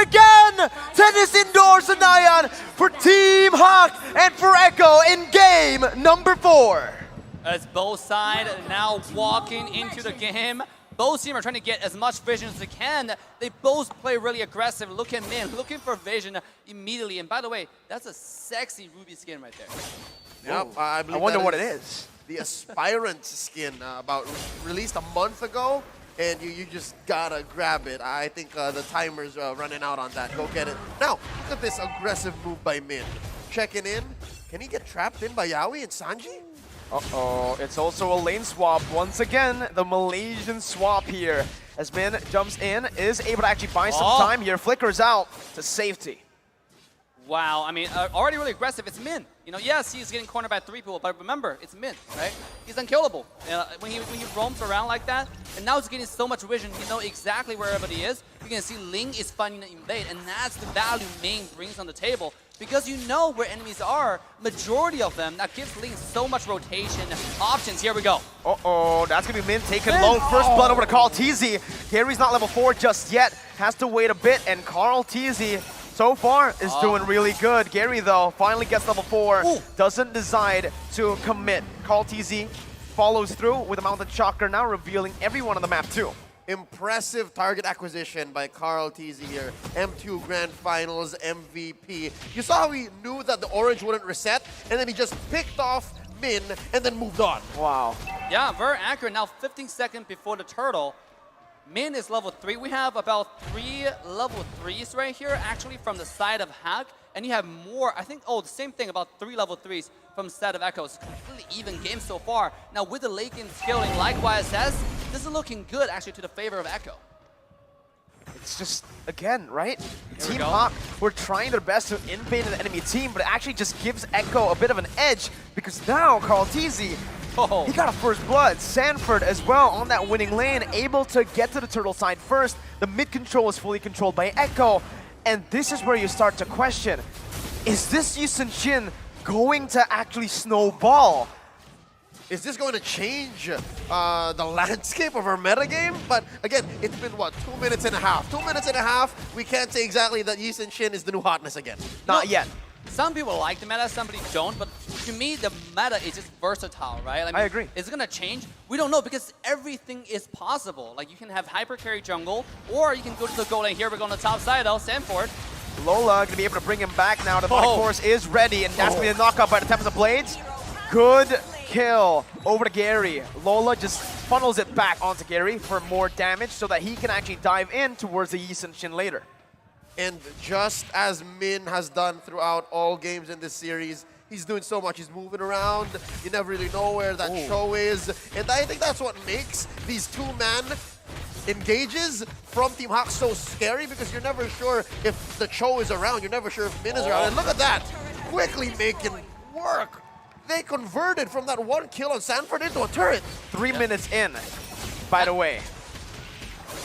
again! Tennis indoors, Anayan, for Team Hawk and for Echo in game number 4. As both sides now walking into the game, both teams are trying to get as much vision as they can. They both play really aggressive. Look at Min, looking for vision immediately. And by the way, that's a sexy Ruby skin right there. Yep, I wonder what it is. The Aspirant skin, released a month ago, and you just gotta grab it. I think the timer's running out on that. Go get it. Now, look at this aggressive move by Min. Checking in. Can he get trapped in by Yawi and Sanji? Uh-oh, it's also a lane swap. Once again, the Malaysian swap here. As Min jumps in, is able to actually buy some time here, flickers out to safety. Wow, I mean, already really aggressive. It's Min. You know, yes, he's getting cornered by 3 people, but remember, it's Min, right? He's unkillable. When he roams around like that, and now he's getting so much vision, you know exactly where everybody is. You can see Ling is finding the invade, and that's the value Ming brings on the table. Because you know where enemies are, majority of them, that gives Ling so much rotation options. Here we go. Uh-oh, that's going to be Min taking low. First blood over to Carl TZ. Gary's not level 4 just yet. Has to wait a bit, and Carl TZ so far is doing really good. Gary, though, finally gets level 4. Doesn't decide to commit. Carl TZ follows through with a Mountain Chakra, now revealing everyone on the map, too. Impressive target acquisition by Carl TZ here. M2 Grand Finals MVP. You saw how he knew that the orange wouldn't reset, and then he just picked off Min and then moved on. Wow. Yeah, very accurate. Now 15 seconds before the turtle. Min is level 3. We have about 3 level 3s right here, actually, from the side of Hack. And you have more, I think, the same thing, about 3 level 3s from the side of Echo. It's a completely even game so far. Now, with the late game scaling, likewise says, this is looking good, actually, to the favor of Echo. It's just, again, right? Team Hawk were trying their best to invade the enemy team, but it actually just gives Echo a bit of an edge, because now Carl TZ, he got a first blood. Sanford as well on that winning lane, able to get to the turtle side first. The mid control is fully controlled by Echo. And this is where you start to question, is this Yisun Shin going to actually snowball? Is this going to change the landscape of our metagame? But again, it's been, what, 2 minutes and a half? 2 minutes and a half, we can't say exactly that Yisun Shin is the new hotness again. Not yet. Some people like the meta, some people don't, but to me, the meta is just versatile, right? I agree. Is it going to change? We don't know, because everything is possible. Like, you can have hyper carry jungle, or you can go to the goal lane. Here we go on the top side, though, Sanford. Lola going to be able to bring him back now. The Demonic Force is ready, and that's going to be a knockout by the Tempest of Blades. Good kill over to Gary. Lola just funnels it back onto Gary for more damage so that he can actually dive in towards the Yisun Shin later. And just as Min has done throughout all games in this series, he's doing so much. He's moving around. You never really know where that show is. And I think that's what makes these 2-man engages from Team Hawk so scary, because you're never sure if the Cho is around. You're never sure if Min is around. And look at that. Quickly making work. They converted from that 1 kill on Sanford into a turret. 3 minutes in, by the way.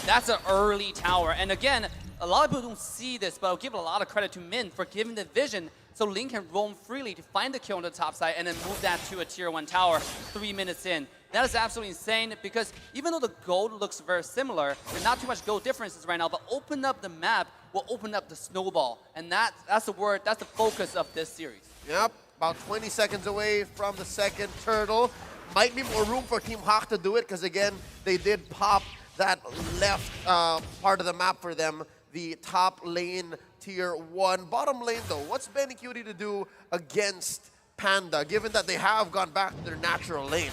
That's an early tower. And again, a lot of people don't see this, but I'll give a lot of credit to Min for giving the vision so Ling can roam freely to find the kill on the top side and then move that to a tier 1 tower 3 minutes in. That is absolutely insane, because even though the gold looks very similar, there's not too much gold differences right now, but open up the map will open up the snowball. And that's the word, that's the focus of this series. Yep, about 20 seconds away from the second turtle. Might be more room for Team Hawk to do it, because again, they did pop that left part of the map for them. The top lane, tier 1. Bottom lane, though, what's Benny Cutie to do against Panda, given that they have gone back to their natural lane?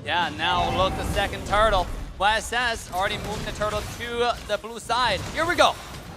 Yeah, now look, the second turtle. YSS already moving the turtle to the blue side. Here we go.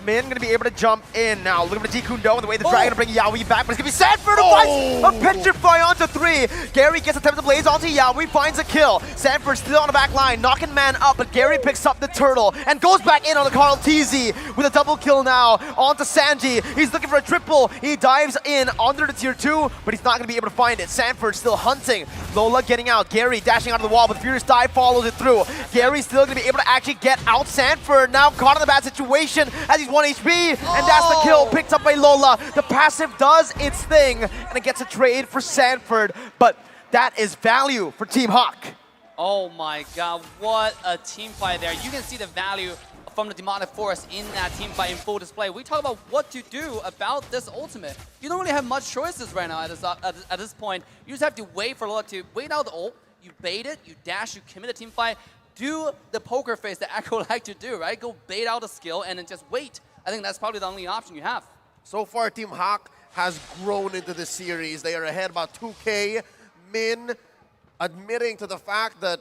Min going to be able to jump in now. Looking for Jikundo and the way the Dragon to bring Yaoi back, but it's going to be Sanford who finds a Petrify onto 3. Gary gets a Tempest of Blaze onto Yaoi, finds a kill. Sanford still on the back line, knocking man up, but Gary picks up the turtle and goes back in on the Carl TZ with a double kill now onto Sanji. He's looking for a triple. He dives in under the tier 2, but he's not going to be able to find it. Sanford still hunting. Lola getting out. Gary dashing out of the wall, but Furious Dive follows it through. Gary's still going to be able to actually get out Sanford, now caught in a bad situation as he's 1 HP, and that's the kill picked up by Lola. The passive does its thing, and it gets a trade for Sanford, but that is value for Team Hawk. Oh my god, what a team fight there. You can see the value from the Demonic Force in that team fight in full display. We talk about what to do about this ultimate. You don't really have much choices right now at this point. You just have to wait for Lord to wait out the ult, you bait it, you dash, you commit a team fight, do the poker face that Echo like to do, right? Go bait out a skill and then just wait. I think that's probably the only option you have. So far, Team Hawk has grown into the series. They are ahead about 2K. Min admitting to the fact that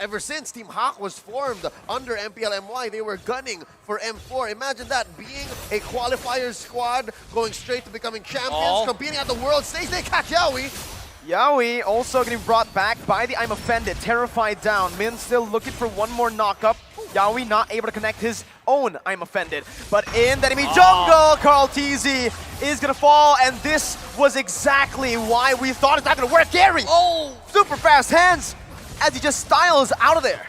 ever since Team Hawk was formed under MPLMY, they were gunning for M4. Imagine that, being a qualifier squad, going straight to becoming champions, competing at the world stage. They catch Yaoi. Yaoi also getting brought back by the I'm Offended, terrified down. Min still looking for one more knock-up. Yaoi not able to connect his own I'm Offended. But in the enemy jungle, Carl TZ is gonna fall, and this was exactly why we thought it's not gonna work. Gary! Super fast hands as he just styles out of there.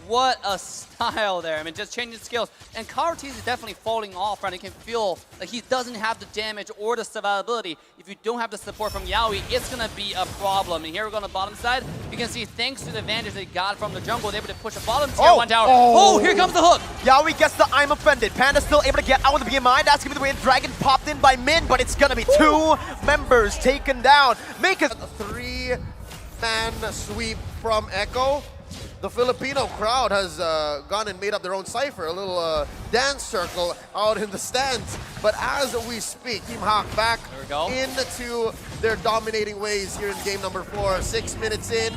What a style there. I mean, just changing skills. And Karatiz is definitely falling off, right? You can feel like he doesn't have the damage or the survivability. If you don't have the support from Yaoi, it's going to be a problem. And here we go on the bottom side. You can see, thanks to the advantage they got from the jungle, they're able to push a bottom tier 1 tower. Oh, here comes the hook. Yaoi gets the I'm Offended. Panda still able to get out with the BMI. That's going to be the way Dragon popped in by Min, but it's going to be 2 members taken down. Make a 3-man sweep from Echo. The Filipino crowd has gone and made up their own cipher, a little dance circle out in the stands. But as we speak, Team Hawk back into their dominating ways here in game number 4. 6 minutes in,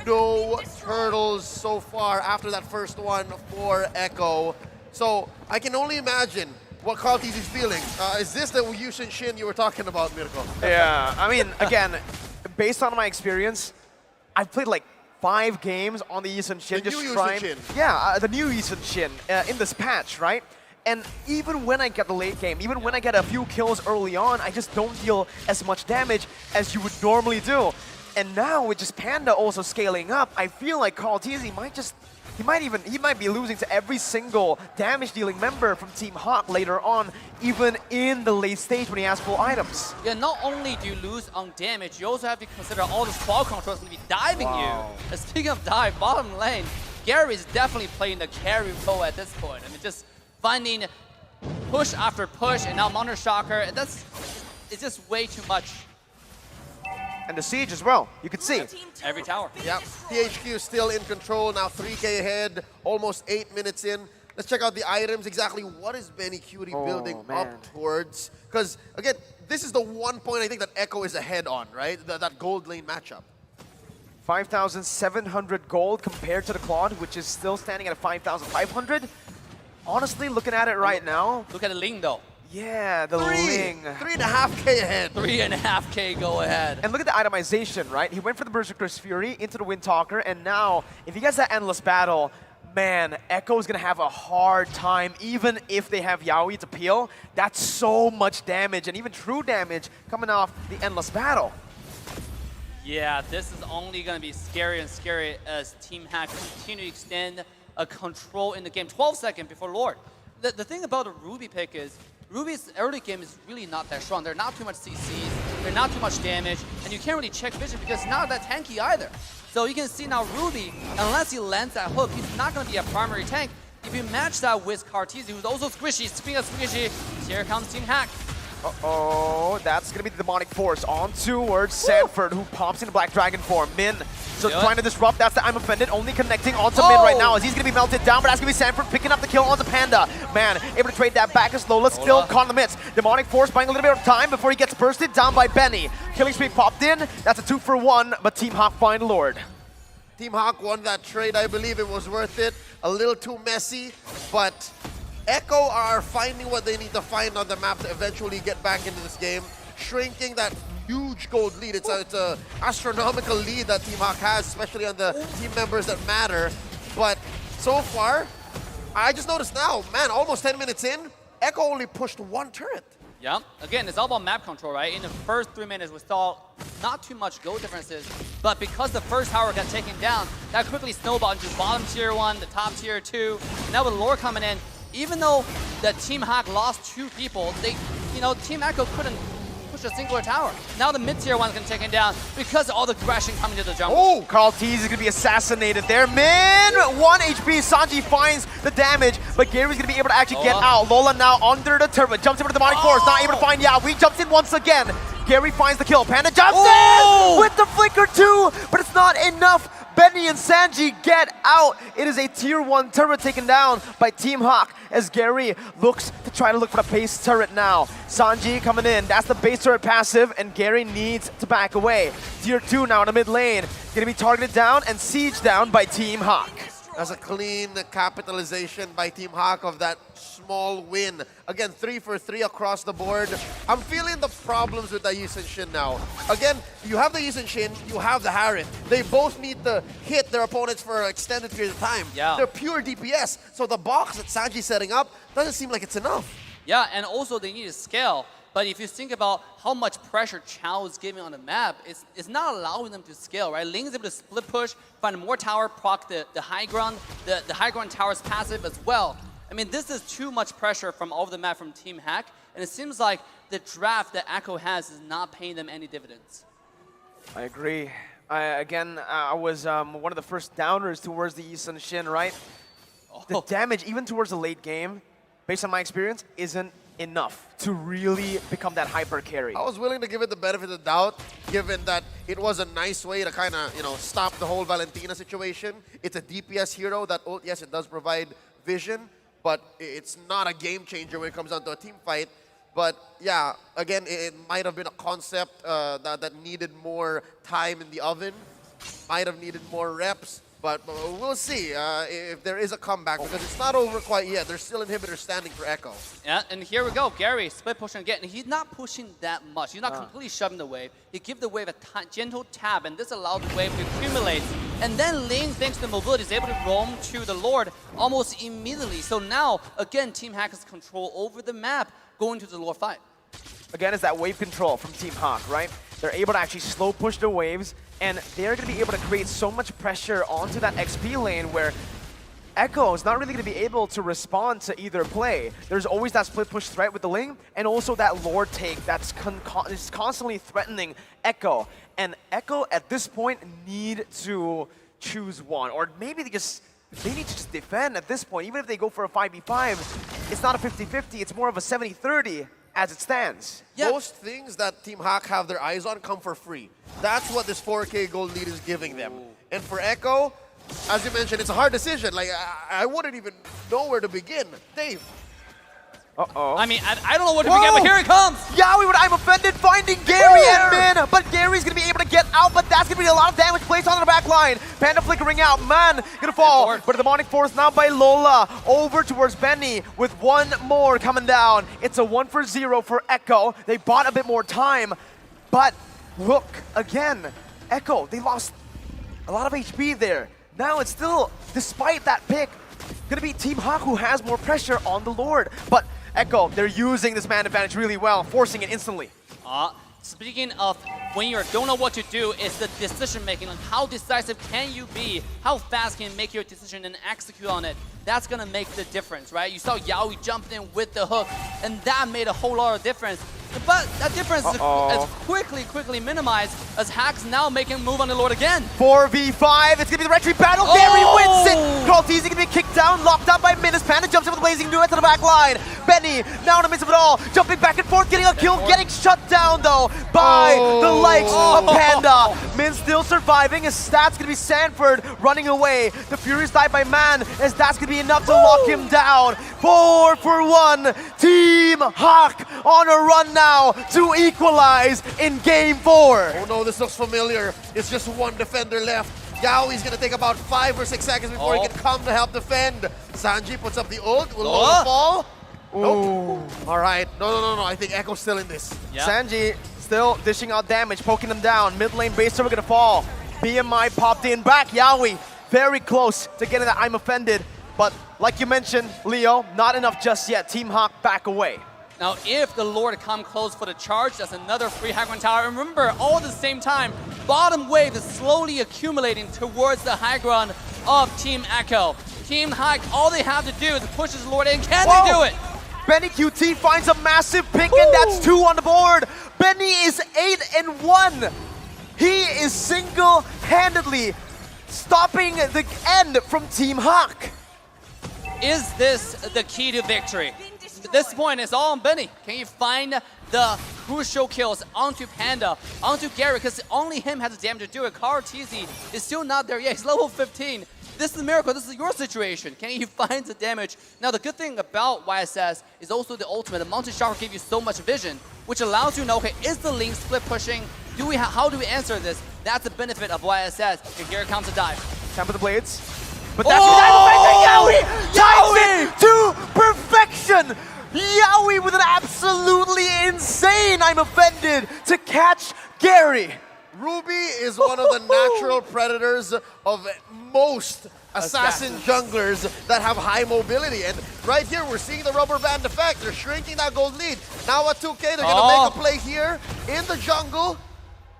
no turtles so far after that first one for Echo. So I can only imagine what Karl-Tiz is feeling. Is this the Yushin Shin you were talking about, Mirko? Yeah, I mean, again, based on my experience, I've played like 5 games on the Yushin Shin, the new Yushin Shin in this patch, right? And even when I get the late game, even when I get a few kills early on, I just don't deal as much damage as you would normally do. And now with just Panda also scaling up, I feel like Carl TZ might be losing to every single damage-dealing member from Team Hawk later on, even in the late stage when he has full items. Yeah, not only do you lose on damage, you also have to consider all this ball control is going to be diving you. And speaking of dive, bottom lane, Gary is definitely playing the carry role at this point. I mean, just finding push after push, and now Monitor Shocker, it's just way too much. And the siege as well, you can see. Every tower. Yep, THQ still in control, now 3K ahead, almost 8 minutes in. Let's check out the items, exactly what is Benny Cutie building up towards. Because, again, this is the one point I think that Echo is ahead on, right? That gold lane matchup. 5,700 gold compared to the Claude, which is still standing at 5,500. Honestly, looking at it right now. Look at the Ling though. Yeah, the Ling. 3.5K ahead. 3.5K go ahead. And look at the itemization, right? He went for the Berserker's Fury into the Windtalker, and now, if he gets that Endless Battle, man, Echo's gonna have a hard time, even if they have Yaoi to peel. That's so much damage, and even true damage coming off the Endless Battle. Yeah, this is only gonna be scary and scary as Team Hack continue to extend a control in the game. 12 seconds before Lord. The thing about the Ruby pick is, Ruby's early game is really not that strong. They're not too much CCs, they're not too much damage, and you can't really check vision because it's not that tanky either. So you can see now Ruby, unless he lands that hook, he's not going to be a primary tank. If you match that with Kartizi, who's also squishy, speaking of squishy, here comes Team Hack. Uh-oh, that's going to be the Demonic Force on towards Sanford, who pops into Black Dragon form. Min, so trying to disrupt, that's the I'm Offended, only connecting onto Min right now as he's going to be melted down, but that's going to be Sanford picking up the kill onto Panda. Man, able to trade that back as Lola still caught in the midst. Demonic Force buying a little bit of time before he gets bursted down by Benny. Killing Spree popped in, that's a 2-for-1, but Team Hawk find Lord. Team Hawk won that trade, I believe it was worth it. A little too messy, but Echo are finding what they need to find on the map to eventually get back into this game, shrinking that huge gold lead. It's a astronomical lead that Team Hawk has, especially on the team members that matter. But so far, I just noticed now, man, almost 10 minutes in, Echo only pushed 1 turret. Yeah, again, it's all about map control, right? In the first 3 minutes, we saw not too much gold differences, but because the first tower got taken down, that quickly snowballed into bottom tier 1, the top tier 2, and now with Lore coming in, even though the Team Hawk lost 2 people, Team Echo couldn't push a singular tower. Now the mid-tier one's gonna take him down because of all the aggression coming to the jungle. Oh, Carl Tease is gonna be assassinated there. Min, 1 HP. Sanji finds the damage, but Gary's gonna be able to actually get out. Lola now under the turret, jumps into the demonic force, not able to find Yaoi, jumps in once again. Gary finds the kill. Panda jumps in with the flicker too, but it's not enough. Benny and Sanji get out. It is a tier 1 turret taken down by Team Hawk as Gary looks to try to look for the base turret now. Sanji coming in. That's the base turret passive, and Gary needs to back away. Tier 2 now in the mid lane. Gonna be targeted down and sieged down by Team Hawk. That's a clean capitalization by Team Hawk of that small win. Again, 3 for 3 across the board. I'm feeling the problems with the Yi and Shin now. Again, you have the Yi and Shin, you have the Harith. They both need to hit their opponents for an extended period of time. Yeah. They're pure DPS. So the box that Sanji's setting up doesn't seem like it's enough. Yeah, and also they need to scale. But if you think about how much pressure Chao is giving on the map, it's not allowing them to scale, right? Ling is able to split push, find more tower, proc the high ground, the high ground tower's passive as well. I mean, this is too much pressure from all over the map from Team Hack, and it seems like the draft that Echo has is not paying them any dividends. I agree. I was one of the first downers towards the Yi and Shin, right? The damage, even towards the late game, based on my experience, isn't enough to really become that hyper carry. I was willing to give it the benefit of the doubt, given that it was a nice way to kind of, stop the whole Valentina situation. It's a DPS hero that, yes, it does provide vision, but it's not a game changer when it comes down to a team fight. But yeah, again, it might have been a concept that needed more time in the oven, might have needed more reps. But we'll see if there is a comeback, because it's not over quite yet. There's still inhibitors standing for Echo. Yeah, and here we go. Gary split pushing again. He's not pushing that much. He's not completely shoving the wave. He gives the wave a gentle tap, and this allows the wave to accumulate. And then Ling, thanks to mobility, is able to roam to the Lord almost immediately. So now, again, Team Hack has control over the map going to the Lord fight. Again, it's that wave control from Team Hawk, right? They're able to actually slow push the waves, and they're going to be able to create so much pressure onto that XP lane where Echo is not really going to be able to respond to either play. There's always that split push threat with the Ling, and also that Lord take that's is constantly threatening Echo. And Echo, at this point, need to choose one, or maybe they need to just defend at this point. Even if they go for a 5v5, it's not a 50-50, it's more of a 70-30. As it stands. Yeah. Most things that Team Hawk have their eyes on come for free. That's what this 4K gold lead is giving them. And for Echo, as you mentioned, it's a hard decision. Like, I wouldn't even know where to begin. Dave. Uh-oh. I mean, I don't know what to begin, but here it comes. Yaoi with I'm Offended finding Gary and Min, but Gary's gonna be able to get out, but that's gonna be a lot of damage placed on the back line. Panda flickering out, Man gonna fall, but the demonic force now by Lola over towards Benny with one more coming down. It's a 1-for-0 for Echo. They bought a bit more time, but look again, Echo, they lost a lot of HP there. Now it's still, despite that pick, gonna be Team Hawk who has more pressure on the Lord, but Echo, they're using this man advantage really well, forcing it instantly. Speaking of when you don't know what to do, it's the decision making. Like how decisive can you be? How fast can you make your decision and execute on it? That's gonna make the difference, right? You saw Yaoi jumped in with the hook, and that made a whole lot of difference. But that difference is quickly minimized as Hack's now making a move on the Lord again. 4v5, it's gonna be the retreat battle. Gary wins it. Carl Tease gonna be kicked down, locked up by Minus. Panda jumps in with the blazing duet to the back line. Benny now in the midst of it all, jumping back and forth, getting a kill, getting shut down though by the likes of Panda. Min still surviving. His stats gonna be Sanford running away. The Furies died by Man, as that's gonna be enough to lock him down. 4-for-1. Team Hawk on a run now to equalize in Game 4. Oh no, this looks familiar. It's just one defender left. Yaoi's gonna take about 5 or 6 seconds before he can come to help defend. Sanji puts up the ult. Will Lola fall? Nope. All right. No. I think Echo's still in this. Yeah. Sanji still dishing out damage, poking them down. Mid lane base server gonna fall. BMI popped in back. Yaoi very close to getting that I'm Offended. But like you mentioned, Leo, not enough just yet. Team Hawk back away. Now, if the Lord come close for the charge, that's another free high ground tower. And remember, all at the same time, bottom wave is slowly accumulating towards the high ground of Team Echo. Team Hawk, all they have to do is push this Lord in. Can they do it? Benny QT finds a massive pick, and that's 2 on the board. Benny is 8-1. He is single-handedly stopping the end from Team Hawk. Is this the key to victory? At this point, it's all on Benny. Can you find the crucial kills onto Panda, onto Gary, because only him has the damage to do it. Carl TZ is still not there yet. He's level 15. This is a miracle. This is your situation. Can you find the damage? Now, the good thing about YSS is also the ultimate. The Mountain Shocker gives you so much vision, which allows you to know, okay, is the Link split pushing? How do we answer this? That's the benefit of YSS. And Gary comes to dive. Time for the blades. But that's Yaoi! Times it to perfection! Yaoi with an absolutely insane I'm offended to catch Gary. Ruby is one of the natural predators of most assassin junglers that have high mobility. And right here, we're seeing the rubber band effect. They're shrinking that gold lead. Now at 2K, they're going to make a play here in the jungle,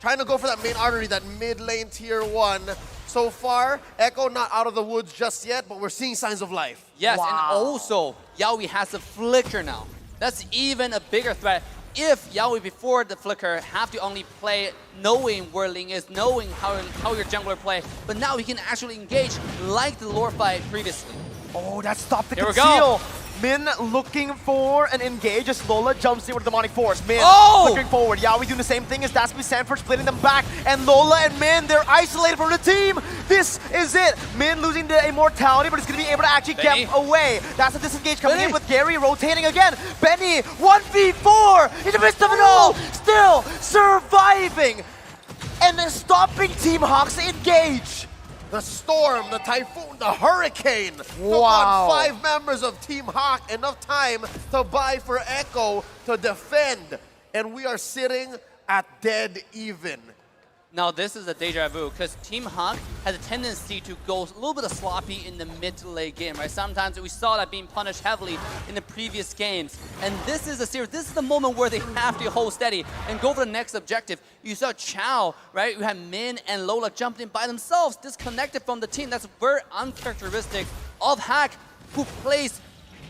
trying to go for that main artery, that mid lane tier 1. So far, Echo not out of the woods just yet, but we're seeing signs of life. Yes, and also, Yaoi has a flicker now. That's even a bigger threat. If Yaoi before the flicker have to only play knowing where Ling is, knowing how your jungler play, but now he can actually engage like the lore fight previously. Oh, that stopped the Here we conceal. Min looking for an engage as Lola jumps in with the demonic force. Min flickering forward. Yaoi doing the same thing as Dasby Sanford splitting them back. And Lola and Min, they're isolated from the team. This is it. Min losing the immortality, but it's going to be able to actually get away. That's a disengage coming in with Gary rotating again. Benny, 1v4 in the midst of it all. Still surviving and stopping Team Hawk's engage. The storm, the typhoon, the hurricane took on 5 members of Team Hawk. Enough time to buy for Echo to defend. And we are sitting at dead even. Now this is a deja vu because Team Hawk has a tendency to go a little bit sloppy in the mid to late game, right? Sometimes we saw that being punished heavily in the previous games. And this is a series, this is the moment where they have to hold steady and go for the next objective. You saw Chow, right? You had Min and Lola jumped in by themselves, disconnected from the team. That's very uncharacteristic of Hack, who plays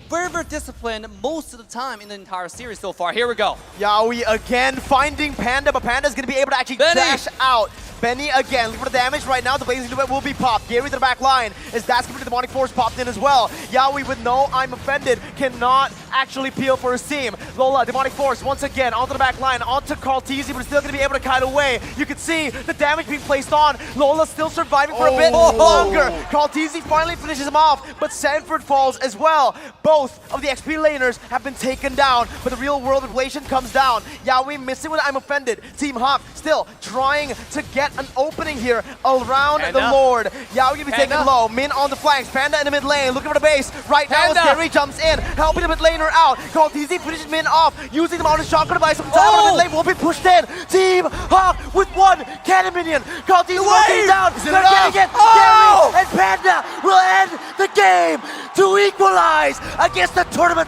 very disciplined most of the time in the entire series so far. Here we go. Yaoi again finding Panda, but Panda's going to be able to actually dash out. Benny again, looking for the damage right now. The Blazing Duet will be popped. Gary to the back line as that's going to be the Demonic Force popped in as well. Yaoi with no I'm offended cannot actually peel for his team. Lola, Demonic Force once again onto the back line, onto Carl TZ, but still going to be able to kite away. You can see the damage being placed on. Lola still surviving for a bit longer. Carl TZ finally finishes him off, but Sanford falls as well. Both of the XP laners have been taken down, but the real world inflation comes down. Yaoi missing with I'm offended. Team Hawk still trying to get an opening here around the Lord. Yaoi gonna be taken low. Min on the flanks. Panda in the mid lane, looking for the base. Right now, as Gary jumps in, helping the mid laner out. Carl TZ finishes Min off, using the Mountain Shocker to buy some time. The mid lane will be pushed in. Team Hawk with one cannon minion. Carl TZ rotating down. They're getting it. Gary and Panda will end the game to equalize against the tournament.